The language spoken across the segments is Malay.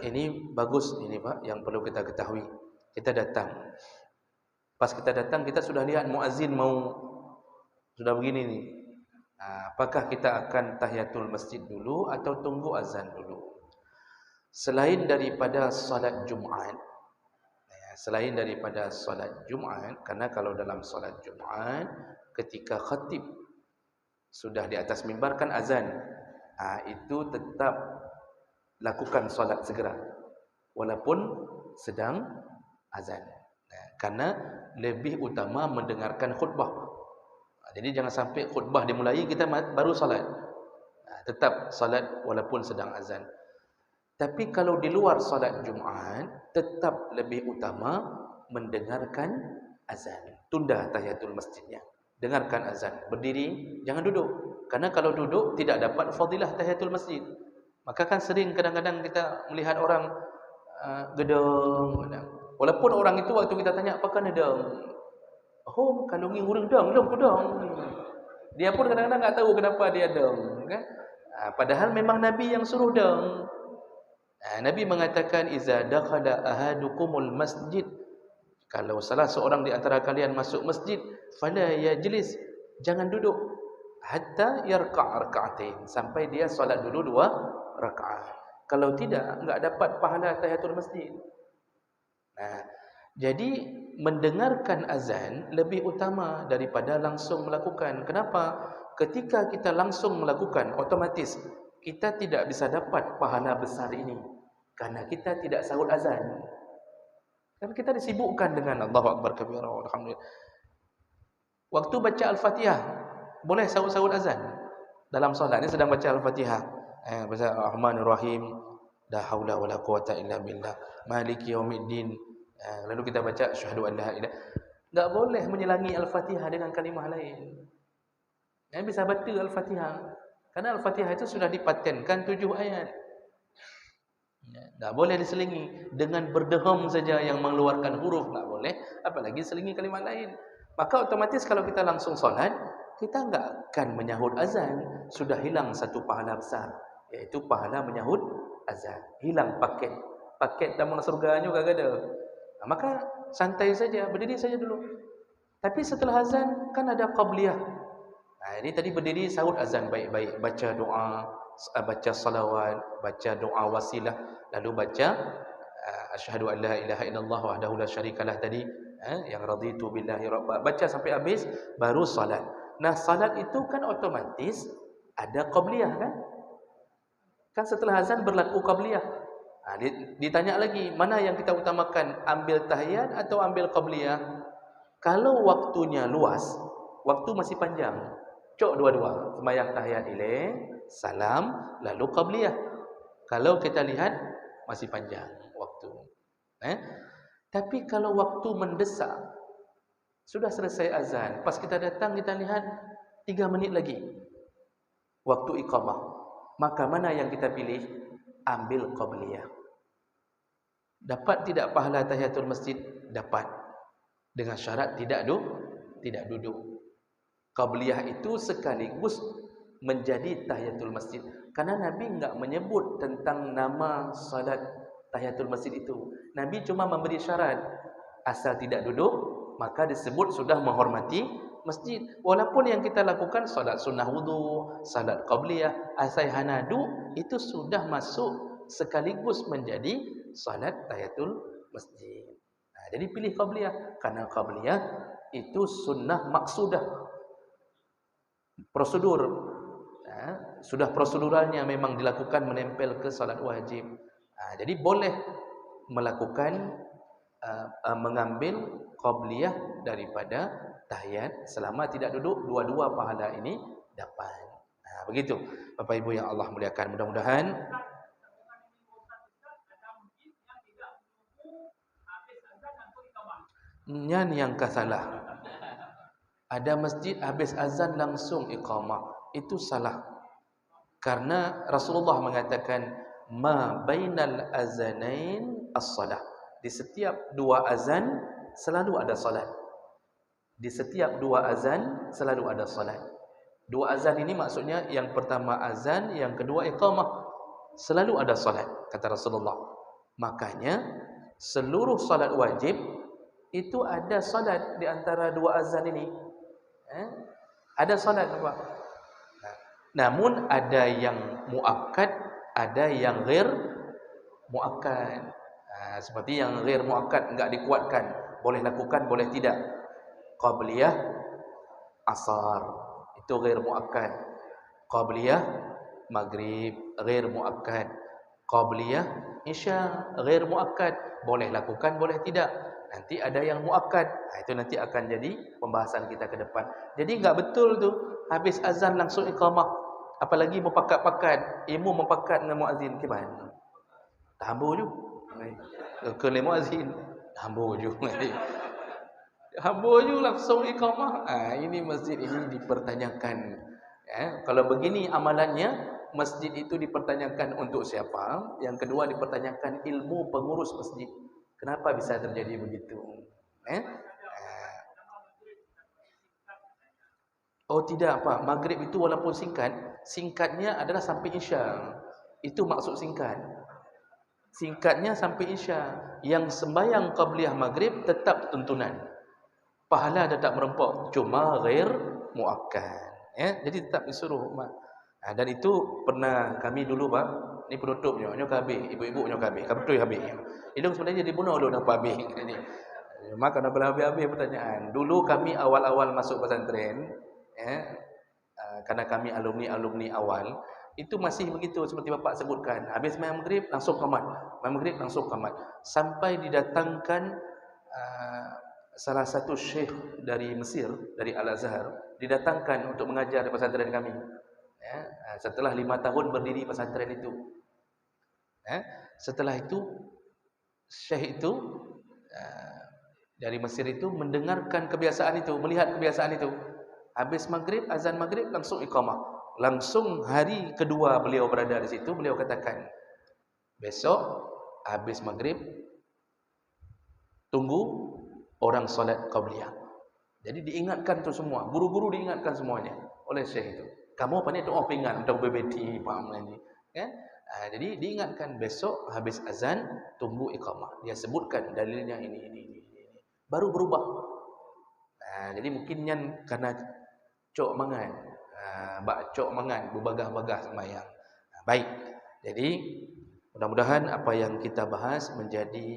Ini bagus ini Pak, yang perlu kita ketahui. Kita datang. Pas kita datang, kita sudah lihat muazzin mau sudah begini nih. Apakah kita akan tahiyatul masjid dulu atau tunggu azan dulu? Selain daripada salat Jumaat, karena kalau dalam salat Jumaat ketika khatib sudah di atas mimbar kan azan, itu tetap lakukan salat segera walaupun sedang azan. Karena lebih utama mendengarkan khutbah. Jadi jangan sampai khutbah dimulai kita baru salat. Tetap salat walaupun sedang azan. Tapi kalau di luar salat Jumaat, tetap lebih utama mendengarkan azan. Tunda tahiyatul masjidnya. Dengarkan azan. Berdiri, jangan duduk. Karena kalau duduk tidak dapat fadilah tahiyatul masjid. Maka kan sering kadang-kadang kita melihat orang gedung. Walaupun orang itu waktu kita tanya apakah gedung? Oh, kalau ngurung dong. Dia pun kadang-kadang tak tahu kenapa dia dong, kan? Padahal memang Nabi yang suruh dong. Nabi mengatakan iza dakhala ahadukumul masjid, kalau salah seorang di antara kalian masuk masjid, fala yajlis, jangan duduk hatta yarka' rak'atain, sampai dia solat dulu 2 rakaat. Kalau tidak, enggak dapat pahala tahiyatul masjid. Jadi mendengarkan azan lebih utama daripada langsung melakukan. Kenapa? Ketika kita langsung melakukan, otomatis kita tidak bisa dapat pahala besar ini karena kita tidak sahut azan. Kan kita disibukkan dengan Allahu Akbar kabira walhamdulillah. Waktu baca Al-Fatihah boleh sahut-sahut azan. Dalam solat ni sedang baca Al-Fatihah, baca Ar-Rahmanir Rahim, la haula wala quwata illa billah, maliki yaumiddin. Lalu kita baca syahadu an la ilaha. Tak boleh menyelangi Al-Fatihah dengan kalimah lain. Bisa baca Al-Fatihah. Karena Al-Fatihah itu sudah dipatenkan 7 ayat. Tak boleh diselingi dengan berdeham saja yang mengeluarkan huruf, tak boleh, apalagi selingi kalimat lain. Maka otomatis kalau kita langsung solat, kita enggak akan menyahut azan, sudah hilang satu pahala besar, yaitu pahala menyahut azan. Hilang paket tamu surganya enggak ada. Maka santai saja, berdiri saja dulu. Tapi setelah azan kan ada qabliyah. Ini tadi berdiri sahut azan baik-baik, baca doa, baca salawat, baca doa wasilah, lalu baca asyhadu an la ilaha illallah wahdahu la syarikalah tadi, yang raditu billahi rabba, baca sampai habis baru salat. Nah, salat itu kan otomatis ada qabliyah kan? Kan setelah azan berlaku qabliyah. Ditanya lagi, mana yang kita utamakan, ambil tahiyat atau ambil qabliyah? Kalau waktunya luas, waktu masih panjang, cok dua-dua, sembahyang tahiyat ilaih, salam, lalu qabliyah. Kalau kita lihat masih panjang waktu. Tapi kalau waktu mendesak, sudah selesai azan, pas kita datang kita lihat 3 menit lagi waktu iqamah, maka mana yang kita pilih? Ambil qabliyah. Dapat tidak pahala tahiyatul masjid? Dapat, dengan syarat tidak duduk. Qabliyah itu sekaligus menjadi tahiyatul masjid. Karena Nabi enggak menyebut tentang nama salat tahiyatul masjid itu. Nabi cuma memberi syarat, asal tidak duduk, maka disebut sudah menghormati masjid. Walaupun yang kita lakukan salat sunnah wudu, salat qabliyah, asal hanadu, itu sudah masuk sekaligus menjadi salat tahiyatul masjid. Jadi pilih qabliyah, karena qabliyah itu sunnah maksudah, prosedur. Sudah proseduralnya memang dilakukan menempel ke salat wajib. Jadi boleh melakukan mengambil qabliyah daripada tahiyat selama tidak duduk, dua-dua pahala ini dapat. Begitu Bapak Ibu yang Allah muliakan, mudah-mudahan nyan yang kasalah. Ada masjid habis azan langsung iqamah, itu salah. Karena Rasulullah mengatakan ma bainal azanain as-salah. Di setiap 2 azan selalu ada salat. Di setiap 2 azan selalu ada salat. 2 azan ini maksudnya yang pertama azan, yang kedua iqamah. Selalu ada salat kata Rasulullah. Makanya seluruh salat wajib itu ada salat di antara dua azan ini. Ada salat apa? Namun ada yang muakkad, ada yang ghair muakkad. Seperti yang ghair muakkad enggak dikuatkan, boleh lakukan boleh tidak. Qabliyah asar itu ghair muakkad. Qabliyah maghrib ghair muakkad. Qabliyah isya ghair muakkad, boleh lakukan boleh tidak. Nanti ada yang muakkad. Itu nanti akan jadi pembahasan kita ke depan. Jadi enggak betul tu habis azan langsung iqamah. Apalagi mempakat-pakat, ilmu mempakat dengan muazzin ke mana? Hambur je. Ke muazzin, hambur je. Hambur je langsung iqamah. Ini masjid ini dipertanyakan. Kalau begini amalannya, masjid itu dipertanyakan untuk siapa? Yang kedua dipertanyakan ilmu pengurus masjid. Kenapa bisa terjadi begitu? Oh tidak Pak, maghrib itu walaupun singkat, singkatnya adalah sampai isya. Itu maksud singkat. Singkatnya sampai isya. Yang sembahyang qabliyah maghrib tetap tuntunan. Pahala tetap merempok, cuma ghair muakkad. Jadi tetap disuruh. Dan itu pernah kami dulu Pak, ni penutupnya, nyok habis, ibu-ibu nyok habis, betul habis. Itu sebenarnya dibunuh dulu nak habis. Maka nak habis pertanyaan. Dulu kami awal-awal masuk pesantren, karena kami alumni awal, itu masih begitu seperti Bapak sebutkan. Habis malam maghrib langsung qamat. Malam maghrib langsung qamat. Sampai didatangkan salah satu syekh dari Mesir, dari Al-Azhar, didatangkan untuk mengajar di pesantren kami. Setelah 5 tahun berdiri pesantren itu. Setelah itu syekh itu dari Mesir itu mendengarkan kebiasaan itu, melihat kebiasaan itu. Habis maghrib, azan maghrib langsung iqamah. Langsung hari kedua beliau berada di situ, beliau katakan, besok habis maghrib tunggu orang solat qabliyah. Jadi diingatkan tu semua, guru-guru diingatkan semuanya oleh syekh itu. Kamu apa ni doa pingat untuk BBT paham ni, kan? Jadi diingatkan besok habis azan tunggu iqamah. Dia sebutkan dalilnya ini. Baru berubah. Jadi mungkin yang karena cok mangan, cok mangan berbagah-bagah sembahyang. Baik. Jadi mudah-mudahan apa yang kita bahas menjadi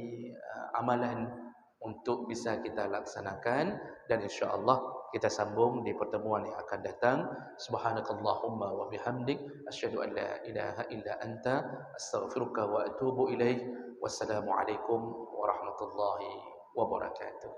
amalan untuk bisa kita laksanakan, dan insya-Allah kita sambung di pertemuan yang akan datang. Subhanakallahumma wa bihamdik asyhadu an la ilaha illa anta astaghfiruka wa atubu ilaik. Wassalamualaikum warahmatullahi wabarakatuh.